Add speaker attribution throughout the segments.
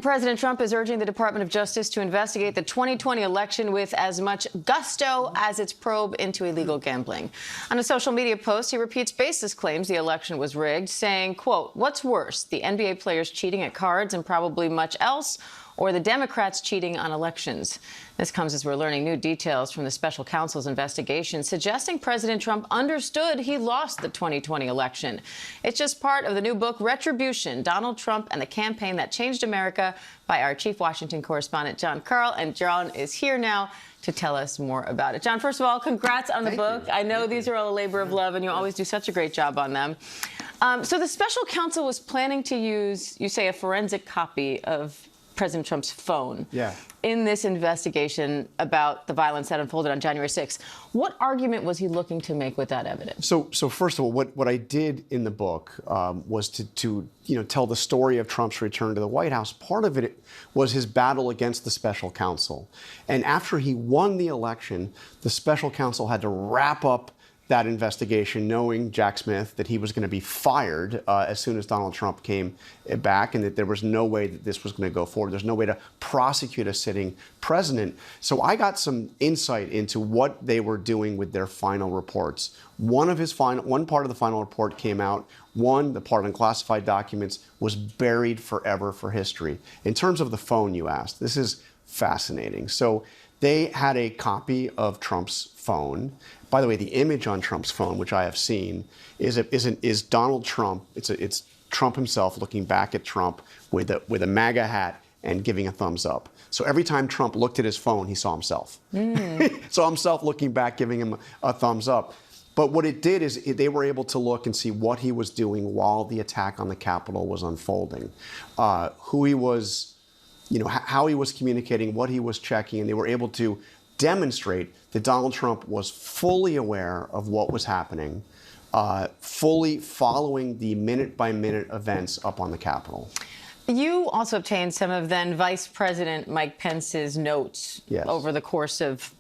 Speaker 1: President Trump is urging the Department of Justice to investigate the 2020 election with as much gusto as its probe into illegal gambling. On a social media post, he repeats baseless claims the election was rigged, saying, quote, "What's worse, the NBA players cheating at cards and probably much else, or the Democrats cheating on elections?" This comes as we're learning new details from the special counsel's investigation, suggesting President Trump understood he lost the 2020 election. It's just part of the new book, Retribution, Donald Trump and the Campaign That Changed America, by our chief Washington correspondent, John Karl. And John is here now to tell us more about it. John, first of all, congrats on the book. I know these are all a labor of love, and you always do such a great job on them. So the special counsel was planning to use, you say, a forensic copy of President Trump's phone in this investigation about the violence that unfolded on January 6th. What argument was he looking to make with that evidence?
Speaker 2: So first of all, what I did in the book was to tell the story of Trump's return to the White House. Part of it was his battle against the special counsel. And after he won the election, the special counsel had to wrap up that investigation, knowing Jack Smith that he was going to be fired as soon as Donald Trump came back, and that there was no way that this was going to go forward. There's no way to prosecute a sitting president. So I got some insight into what they were doing with their final reports. One part of the final report came out. The part on classified documents, was buried forever for history. In terms of the phone you asked, this is fascinating. So they had a copy of Trump's phone. By the way, the image on Trump's phone, which I have seen, is Donald Trump. It's Trump himself looking back at Trump with a MAGA hat and giving a thumbs up. So every time Trump looked at his phone, he saw himself. Saw himself looking back, giving him a thumbs up. But what it did is they were able to look and see what he was doing while the attack on the Capitol was unfolding, who he was, how he was communicating, what he was checking, and they were able to demonstrate that Donald Trump was fully aware of what was happening, fully following the minute-by-minute events up on the Capitol.
Speaker 1: You also obtained some of then Vice President Mike Pence's notes over the course of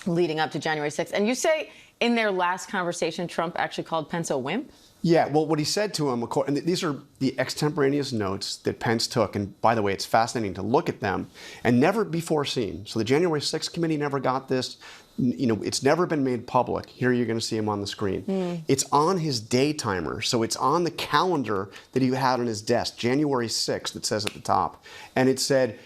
Speaker 1: leading up to January 6th. And you say in their last conversation, Trump actually called Pence a wimp? Yeah,
Speaker 2: well, what he said to him, and these are the extemporaneous notes that Pence took, and by the way, it's fascinating to look at them, and never before seen. So the January 6th committee never got this. It's never been made public. Here you're going to see him on the screen. It's on his day timer, so it's on the calendar that he had on his desk, January 6th, it says at the top. And it said,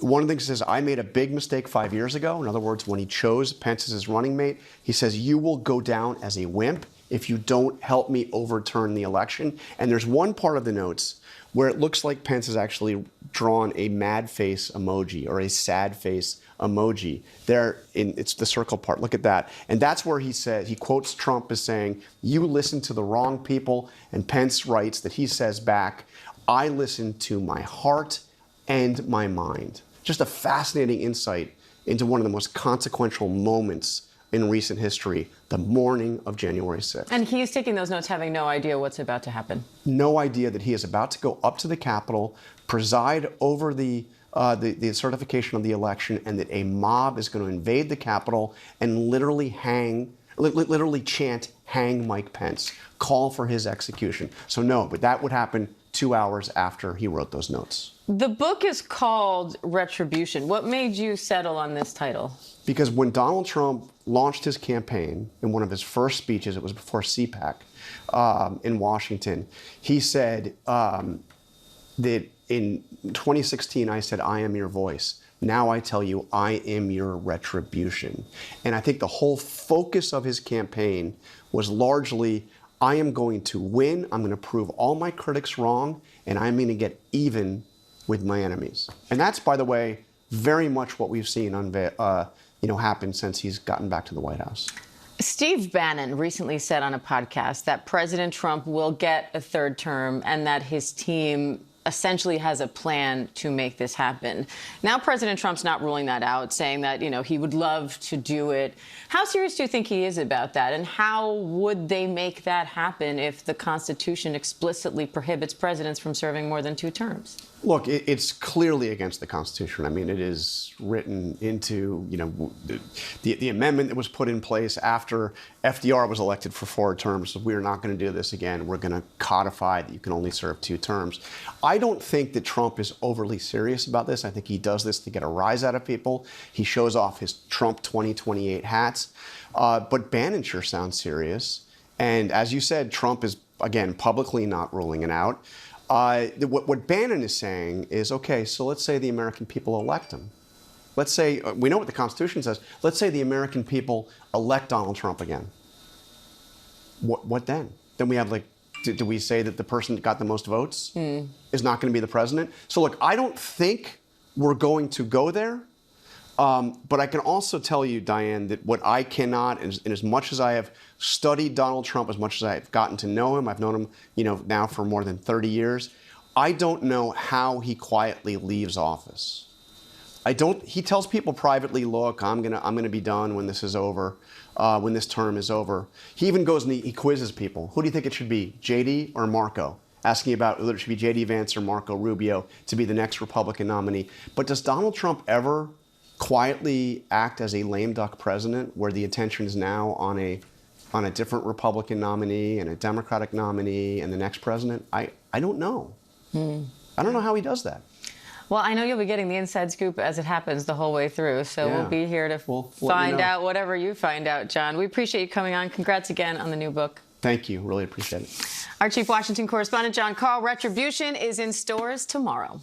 Speaker 2: one of the things says, "I made a big mistake 5 years ago." In other words, when he chose Pence as his running mate, he says, "You will go down as a wimp if you don't help me overturn the election." And there's one part of the notes where it looks like Pence has actually drawn a mad face emoji or a sad face emoji. It's the circle part. Look at that. And that's where he quotes Trump as saying, "You listen to the wrong people." And Pence writes that he says back, "I listen to my heart and my mind." Just a fascinating insight into one of the most consequential moments in recent history, the morning of January 6th.
Speaker 1: And he is taking those notes having no idea what's about to happen.
Speaker 2: No idea that he is about to go up to the Capitol, preside over the certification of the election, and that a mob is going to invade the Capitol and literally chant, "Hang Mike Pence," call for his execution. So no, but that would happen 2 hours after he wrote those notes.
Speaker 1: The book is called Retribution. What made you settle on this title?
Speaker 2: Because when Donald Trump launched his campaign in one of his first speeches, it was before CPAC in Washington, he said that in 2016, I said, "I am your voice. Now I tell you, I am your retribution." And I think the whole focus of his campaign was largely, I am going to win, I'm going to prove all my critics wrong, and I'm going to get even with my enemies. And that's, by the way, very much what we've seen happen since he's gotten back to the White House.
Speaker 1: Steve Bannon recently said on a podcast that President Trump will get a third term and that his team essentially has a plan to make this happen. Now President Trump's not ruling that out, saying that, he would love to do it. How serious do you think he is about that? And how would they make that happen if the Constitution explicitly prohibits presidents from serving more than 2 terms?
Speaker 2: Look, it's clearly against the Constitution. I mean, it is written into, the amendment that was put in place after FDR was elected for 4 terms. So we're not going to do this again. We're going to codify that you can only serve 2 terms. I don't think that Trump is overly serious about this. I think he does this to get a rise out of people. He shows off his Trump 2028 hats. But Bannon sure sounds serious. And as you said, Trump is, again, publicly not ruling it out. What Bannon is saying is, okay, so let's say the American people elect him. Let's say, we know what the Constitution says, let's say the American people elect Donald Trump again. What then? Then we have, like, do we say that the person that got the most votes is not going to be the president? So look, I don't think we're going to go there. But I can also tell you, Diane, that what I cannot, and as much as I have studied Donald Trump, as much as I've gotten to know him, I've known him, now for more than 30 years, I don't know how he quietly leaves office. He tells people privately, look, I'm gonna be done when this is over, when this term is over. He even goes and he quizzes people. Who do you think it should be, JD or Marco? Asking about whether it should be JD Vance or Marco Rubio to be the next Republican nominee. But does Donald Trump ever quietly act as a lame duck president where the attention is now on a different Republican nominee and a Democratic nominee and the next president? I don't know. I don't know how he does that.
Speaker 1: Well, I know you'll be getting the inside scoop as it happens the whole way through, so we'll be here to find out whatever you find out, John. We appreciate you coming on. Congrats again on the new book.
Speaker 2: Thank you. Really appreciate it.
Speaker 1: Our Chief Washington correspondent, John Karl. Retribution is in stores tomorrow.